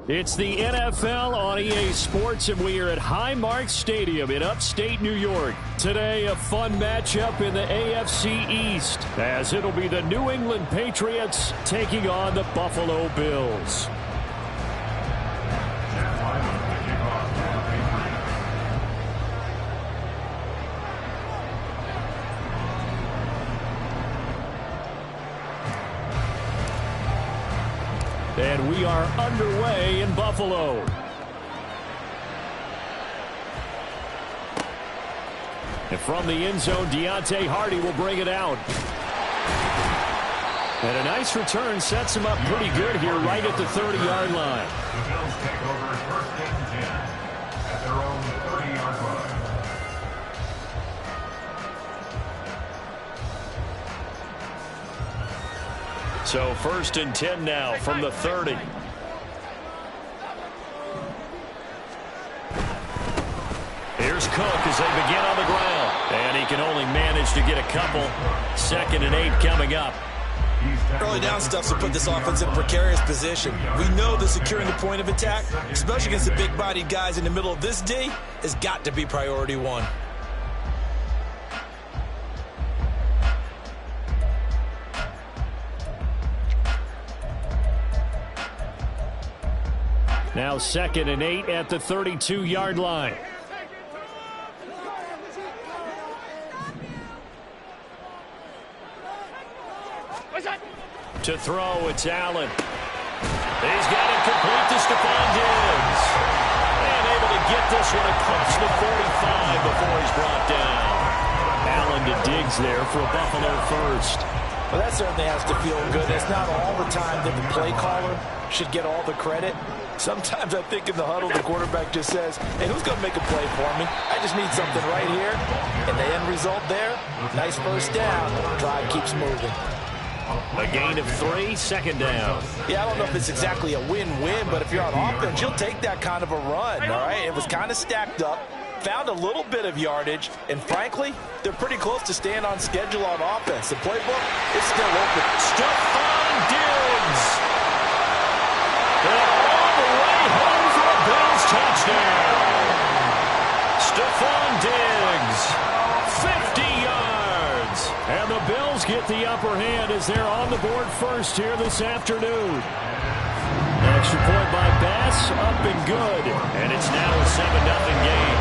It's the NFL on EA Sports, and we are at Highmark Stadium in upstate New York. Today, a fun matchup in the AFC East, as it'll be the New England Patriots taking on the Buffalo Bills. And we are underway in Buffalo. And from the end zone, Deontay Hardy will bring it out. And a nice return sets him up pretty good here right at the 30-yard line. The Bills take over first and 10 at their own 30-yard line. So first and 10 now from the 30. Here's Cook as they begin on the ground. And he can only manage to get a couple. 2nd and 8 coming up. Early down stuff to put this offense in a precarious position. We know that securing the point of attack, especially against the big-bodied guys in the middle of this D, has got to be priority one. Now 2nd and 8 at the 32-yard line. To throw, it's Allen. He's got it complete to Stephon Diggs. And able to get this one across the 45 before he's brought down. Allen to Diggs there for a Buffalo first. Well, that certainly has to feel good. It's not all the time that the play caller should get all the credit. Sometimes I think in the huddle, the quarterback just says, hey, who's going to make a play for me? I just need something right here. And the end result there, nice first down. Drive keeps moving. A gain of 3, 2nd down. Yeah, I don't know if it's exactly a win-win, but if you're on offense, you'll take that kind of a run, all right? It was kind of stacked up, found a little bit of yardage, and frankly, they're pretty close to staying on schedule on offense. The playbook is still open. Stephon Diggs. And all the way home for a Bills touchdown. Stephon Diggs, 50 yards. And the Bills get the upper hand as they're on the board first here this afternoon. Extra point by Bass, up and good. And it's now a 7-0 game.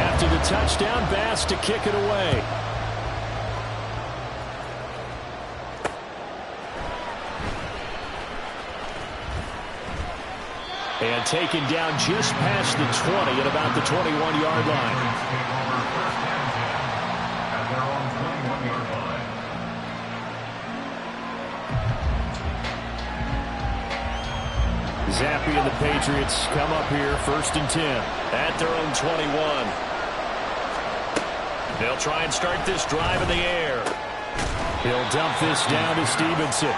After the touchdown, Bass to kick it away. And taken down just past the 20 at about the 21-yard line. Zappi and the Patriots come up here 1st and 10 at their own 21. They'll try and start this drive in the air. He'll dump this down to Stevenson.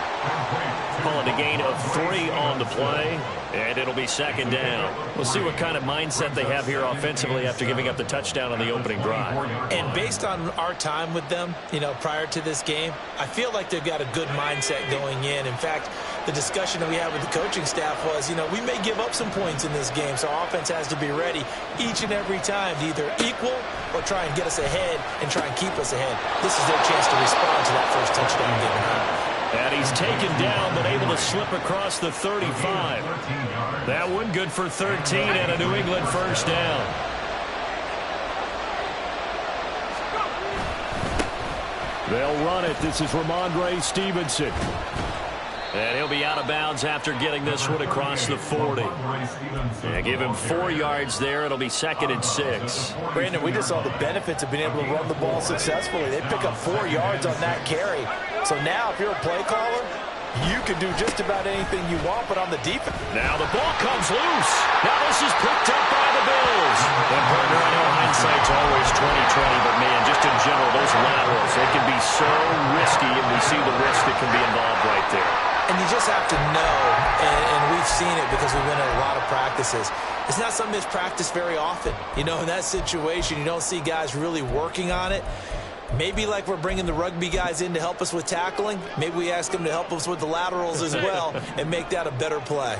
Calling a gain of 3 on the play, and it'll be 2nd down. We'll see what kind of mindset they have here offensively after giving up the touchdown on the opening drive. And based on our time with them, prior to this game, I feel like they've got a good mindset going in. In fact, the discussion that we had with the coaching staff was, we may give up some points in this game, so our offense has to be ready each and every time to either equal or try and get us ahead and try and keep us ahead. This is their chance to respond to that first touchdown given. And he's taken down, but able to slip across the 35. That one good for 13 and a New England first down. They'll run it. This is Ramondre Stevenson. And he'll be out of bounds after getting this one across the 40. And give him 4 yards there. It'll be 2nd and 6. Brandon, we just saw the benefits of being able to run the ball successfully. They pick up 4 yards on that carry. So now if you're a play caller, you can do just about anything you want, but on the defense. Now the ball comes loose. Now this is picked up by the Bills. And partner, I know hindsight's always 20/20, but man, just in general, those laterals, they can be so risky, and we see the risk that can be involved right there. And you just have to know, and we've seen it because we've been in a lot of practices. It's not something that's practiced very often. In that situation, you don't see guys really working on it. Maybe like we're bringing the rugby guys in to help us with tackling, maybe we ask them to help us with the laterals as well and make that a better play.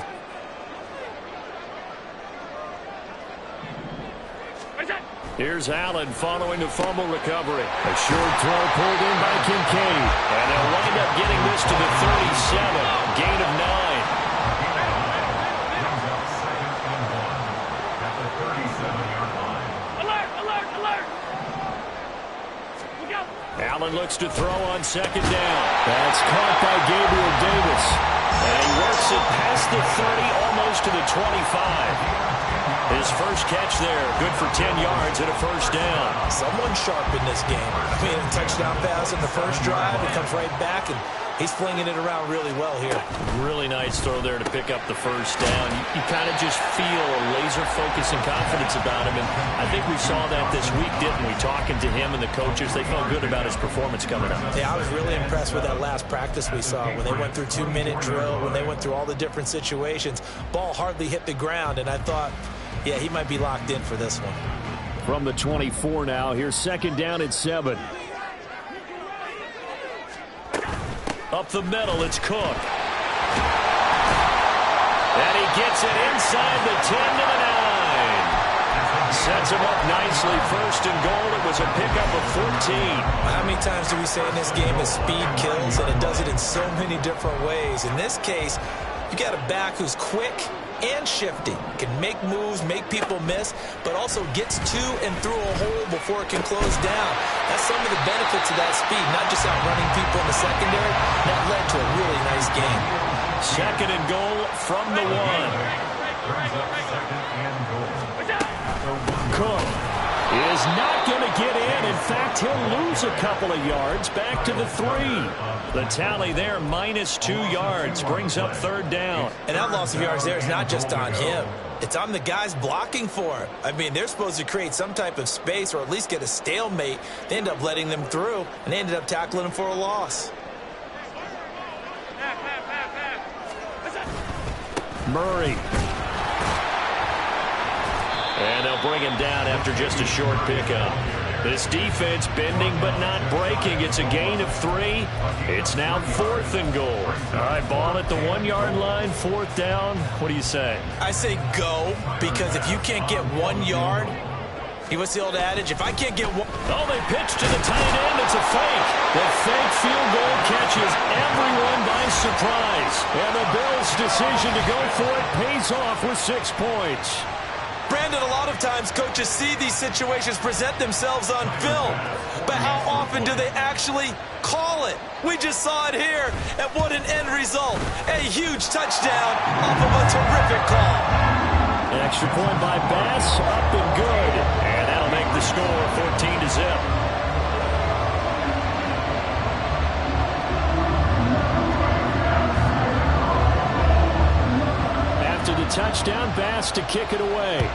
Here's Allen following the fumble recovery. A short throw pulled in by Kincaid. And they'll wind up getting this to the 37. Gain of 9. Allen looks to throw on second down. That's caught by Gabriel Davis. And he works it past the 30, almost to the 25. His first catch there, good for 10 yards and a first down. Someone sharp in this game. I mean, a touchdown pass in the first drive. It comes right back, and he's flinging it around really well here. Really nice throw there to pick up the first down. You kind of just feel a laser focus and confidence about him, and I think we saw that this week, didn't we? Talking to him and the coaches, they felt good about his performance coming up. Yeah, I was really impressed with that last practice we saw when they went through 2-minute drill, when they went through all the different situations. Ball hardly hit the ground, and I thought, yeah, he might be locked in for this one. From the 24 now, here's second down and 7. Up the middle, it's Cook. And he gets it inside the 10 to the 9. Sets him up nicely. First and goal. It was a pickup of 14. How many times do we say in this game that speed kills, and it does it in so many different ways? In this case, you got a back who's quick and shifty, can make moves, make people miss, but also gets to and through a hole before it can close down. That's some of the benefits of that speed, not just outrunning people in the secondary. That led to a really nice game. Second and goal from the 1. Cook is not going to get in. In fact, he'll lose a couple of yards back to the 3. The tally there, -2 yards, brings up third down. And that loss of yards there is not just on him. It's on the guys blocking for him. I mean, they're supposed to create some type of space or at least get a stalemate. They end up letting them through, and they ended up tackling him for a loss. Murray. And they'll bring him down after just a short pickup. This defense bending but not breaking. It's a gain of 3. It's now 4th and goal. All right, ball at the 1-yard line, 4th down. What do you say? I say go, because if you can't get 1 yard, what's the old adage? If I can't get one... Oh, they pitch to the tight end. It's a fake. The fake field goal catches everyone by surprise. And the Bills' decision to go for it pays off with 6 points. Brandon, a lot of times coaches see these situations present themselves on film, but how often do they actually call it? We just saw it here, and what an end result. A huge touchdown off of a terrific call. An extra point by Bass, up and good. And that'll make the score 14-0. After the touchdown, Bass to kick it away.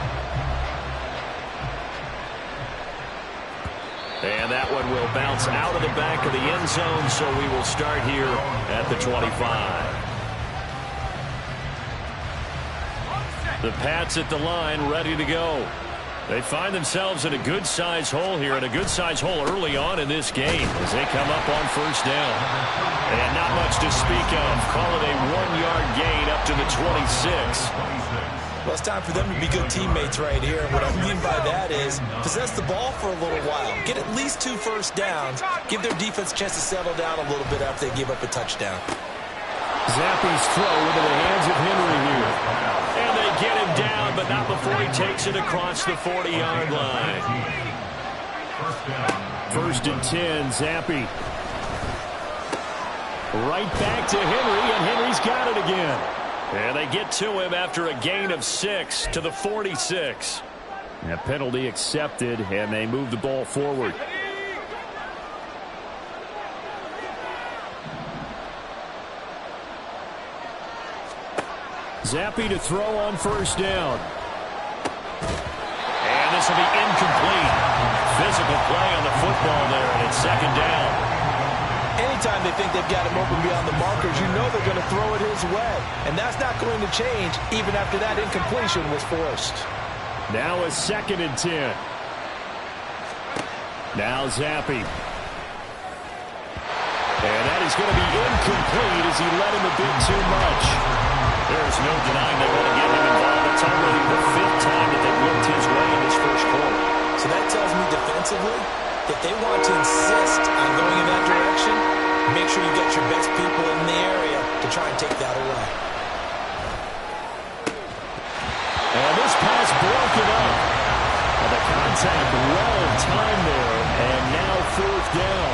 And that one will bounce out of the back of the end zone, so we will start here at the 25. The Pats at the line, ready to go. They find themselves in a good-sized hole here, and a good-sized hole early on in this game as they come up on first down. And not much to speak of. Call it a 1-yard gain up to the 26. Well, it's time for them to be good teammates right here. And what I mean by that is possess the ball for a little while. Get at least 2 first downs. Give their defense a chance to settle down a little bit after they give up a touchdown. Zappi's throw into the hands of Henry here. And they get him down, but not before he takes it across the 40-yard line. First and 10, Zappi. Right back to Henry, and Henry's got it again. And they get to him after a gain of 6 to the 46. And a penalty accepted, and they move the ball forward. Zappi to throw on first down. And this will be incomplete. Physical play on the football there, and it's second down. Anytime they think they've got him open beyond the markers, you know they're going to throw it his way. And that's not going to change even after that incompletion was forced. Now a second and 10. Now Zappi. is going to be incomplete as he led him a bit too much. There's no denying they want to get him involved. It's already the 5th time that they've looked his way in this first quarter. So that tells me defensively that they want to insist on going in that direction. Make sure you got your best people in the area to try and take that away. And this pass broken up. And the contact well timed there, and now 4th down.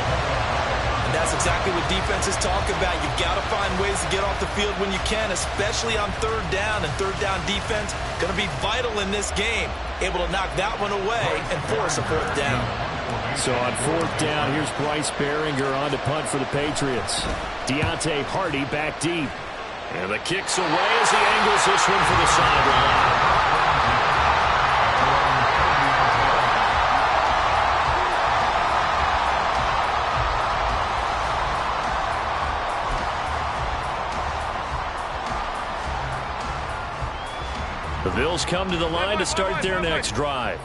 And that's exactly what defenses talk about. You've got to find ways to get off the field when you can, especially on 3rd down. And 3rd down defense going to be vital in this game. Able to knock that one away and force a 4th down. So on 4th down, here's Bryce Behringer on to punt for the Patriots. Deontay Hardy back deep. And the kick's away as he angles this one for the sideline. The Bills come to the line to start their next drive.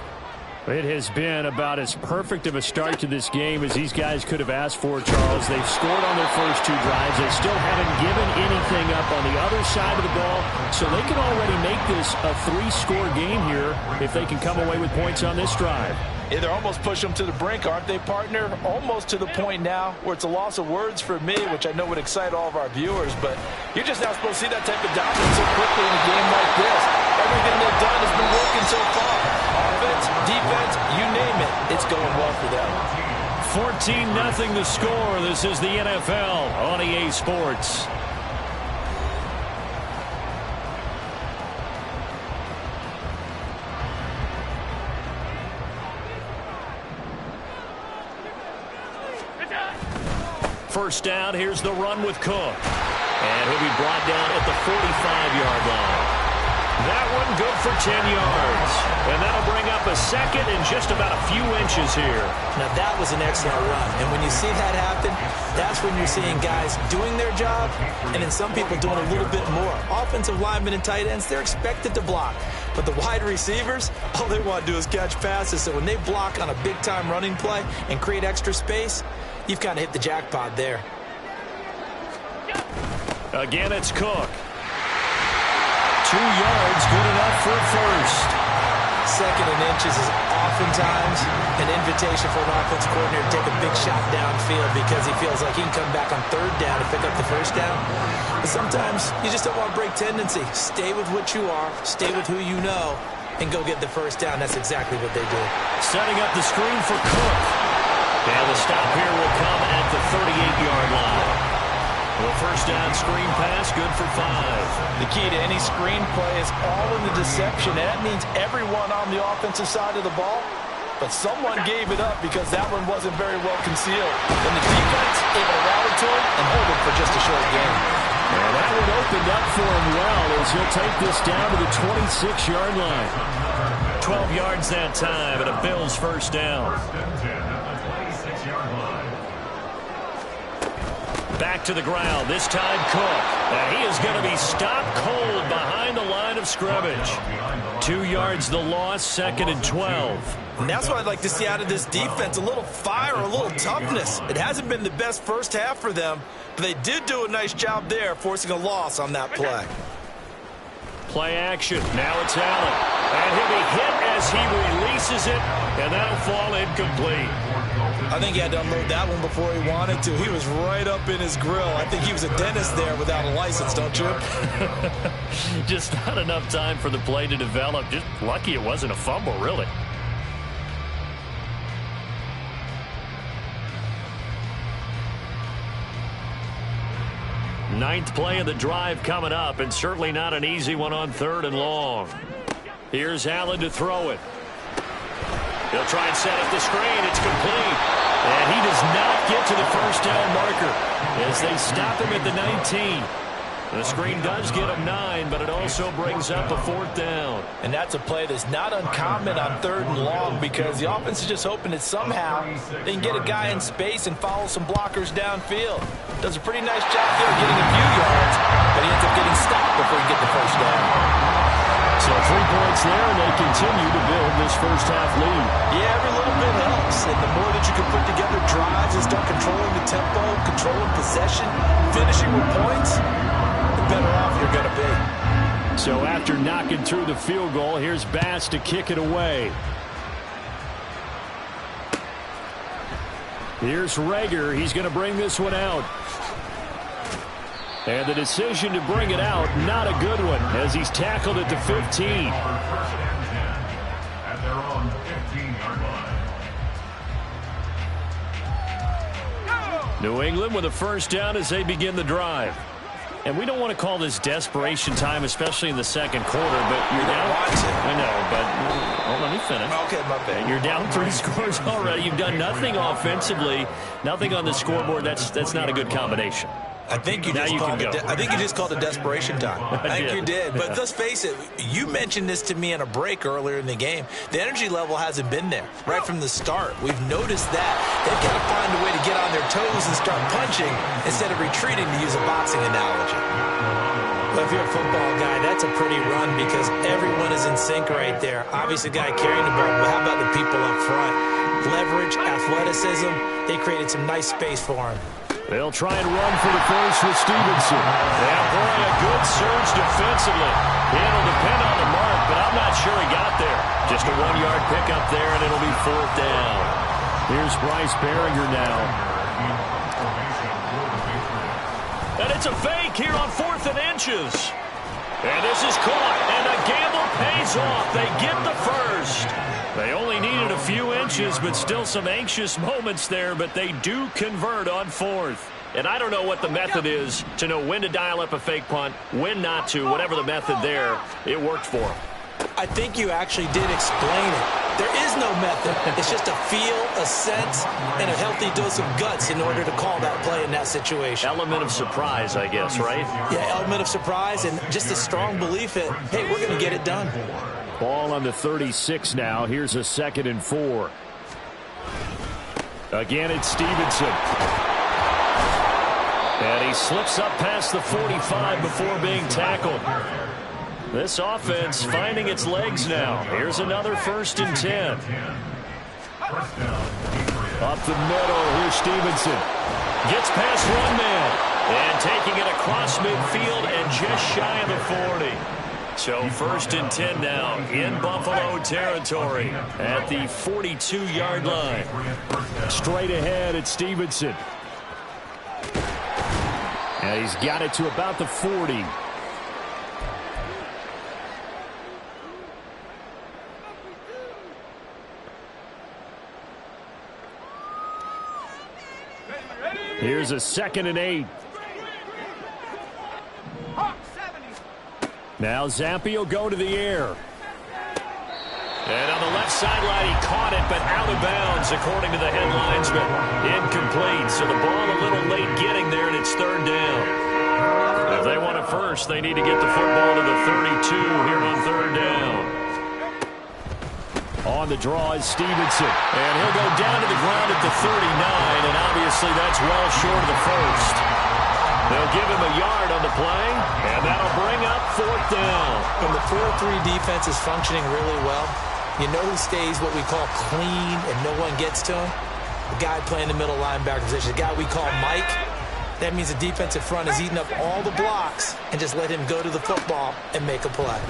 It has been about as perfect of a start to this game as these guys could have asked for, Charles. They've scored on their first 2 drives. They still haven't given anything up on the other side of the ball, so they can already make this a 3-score game here if they can come away with points on this drive. Yeah, they're almost pushing them to the brink, aren't they, partner? Almost to the point now where it's a loss of words for me, which I know would excite all of our viewers, but you're just not supposed to see that type of dominance so quickly in a game like this. Everything they've done has been working so far. Offense, defense, you name it, it's going well for them. 14-0 the score. This is the NFL on EA Sports. First down, here's the run with Cook. And he'll be brought down at the 45-yard line. That one good for 10 yards. And that'll bring up a 2nd and just about a few inches here. Now that was an excellent run. And when you see that happen, that's when you're seeing guys doing their job and then some people doing a little bit more. Offensive linemen and tight ends, they're expected to block. But the wide receivers, all they want to do is catch passes. So when they block on a big-time running play and create extra space, you've kind of hit the jackpot there. Again, it's Cook. 2 yards, good enough for a first. 2nd and inches is oftentimes an invitation for an offensive coordinator to take a big shot downfield because he feels like he can come back on 3rd down and pick up the first down. But sometimes you just don't want to break tendency. Stay with what you are, stay with who you know, and go get the first down. That's exactly what they did. Setting up the screen for Cook. And the stop here will come at the 38-yard line. Well, first down screen pass, good for 5. The key to any screen play is all in the deception. And that means everyone on the offensive side of the ball. But someone gave it up because that one wasn't very well concealed. And the defense able to rally to him and hold it for just a short game. And that one opened up for him well as he'll take this down to the 26-yard line. 12 yards that time and a Bills first down. Back to the ground, this time Cook. And he is going to be stopped cold behind the line of scrimmage. 2 yards the loss, 2nd and 12. And that's what I'd like to see out of this defense, a little fire, a little toughness. It hasn't been the best first half for them, but they did do a nice job there, forcing a loss on that play. Play action, now it's Allen. And he'll be hit as he releases it, and that'll fall incomplete. I think he had to unload that one before he wanted to. He was right up in his grill. I think he was a dentist there without a license, don't you? Just not enough time for the play to develop. Just lucky it wasn't a fumble, really. Ninth play of the drive coming up, and certainly not an easy one on 3rd and long. Here's Allen to throw it. He'll try and set up the screen. It's complete. And he does not get to the first down marker as they stop him at the 19. The screen does get him 9, but it also brings up a 4th down. And that's a play that's not uncommon on 3rd and long because the offense is just hoping that somehow they can get a guy in space and follow some blockers downfield. Does a pretty nice job there getting a few yards, but he ends up getting stopped before he can get the first down. So 3 points there, and they continue to build this first half lead. Yeah, every little bit helps. And the more that you can put together drives and start controlling the tempo, controlling control of possession, finishing with points, the better off you're going to be. So after knocking through the field goal, here's Bass to kick it away. Here's Rager. He's going to bring this one out. And the decision to bring it out, not a good one, as he's tackled at the 15. First and 10 at their own 15-yard line. New England with a first down as they begin the drive. And we don't want to call this desperation time, especially in the second quarter, but you're down. I know, but let me finish. Okay, my bad. You're down 3 scores already. You've done nothing offensively, nothing on the scoreboard. That's not a good combination. I think you just called it desperation time. I think you did. But let's face it, you mentioned this to me in a break earlier in the game. The energy level hasn't been there right from the start. We've noticed that. They've got to find a way to get on their toes and start punching instead of retreating, to use a boxing analogy. Well, if you're a football guy, that's a pretty run because everyone is in sync right there. Obviously, the guy carrying the ball, but how about the people up front? Leverage, athleticism, they created some nice space for him. They'll try and run for the first with Stevenson. And boy, a good surge defensively. It'll depend on the mark, but I'm not sure he got there. Just a 1-yard pickup there, and it'll be 4th down. Here's Bryce Behringer now. And it's a fake here on 4th and inches. And this is caught, and the gamble pays off. They get the first. They only needed a few inches, but still some anxious moments there, but they do convert on 4th. And I don't know what the method is to know when to dial up a fake punt, when not to, whatever the method there, it worked for them. I think you actually did explain it. There is no method. It's just a feel, a sense, and a healthy dose of guts in order to call that play in that situation. Element of surprise, I guess, right? Yeah, element of surprise and just a strong belief that, hey, we're going to get it done. Ball on the 36 now. Here's a 2nd and 4. Again, it's Stevenson. And he slips up past the 45 before being tackled. This offense finding its legs now. Here's another 1st and 10. Up the middle, here's Stevenson. Gets past one man. And taking it across midfield and just shy of the 40. So 1st and 10 now in Buffalo territory at the 42-yard line. Straight ahead at Stevenson. And he's got it to about the 40. Here's a 2nd and 8. Now Zampi will go to the air. And on the left sideline, he caught it, but out of bounds, according to the headlines, but incomplete. So the ball a little late getting there, and it's 3rd down. If they want it first, they need to get the football to the 32 here on 3rd down. On the draw is Stevenson. And he'll go down to the ground at the 39, and obviously that's well short of the first. They'll give him a yard on the play, and that'll bring up 4th down. When the 4-3 defense is functioning really well, you know who stays what we call clean and no one gets to him? The guy playing the middle linebacker position, the guy we call Mike. That means the defensive front is eating up all the blocks and just let him go to the football and make a play.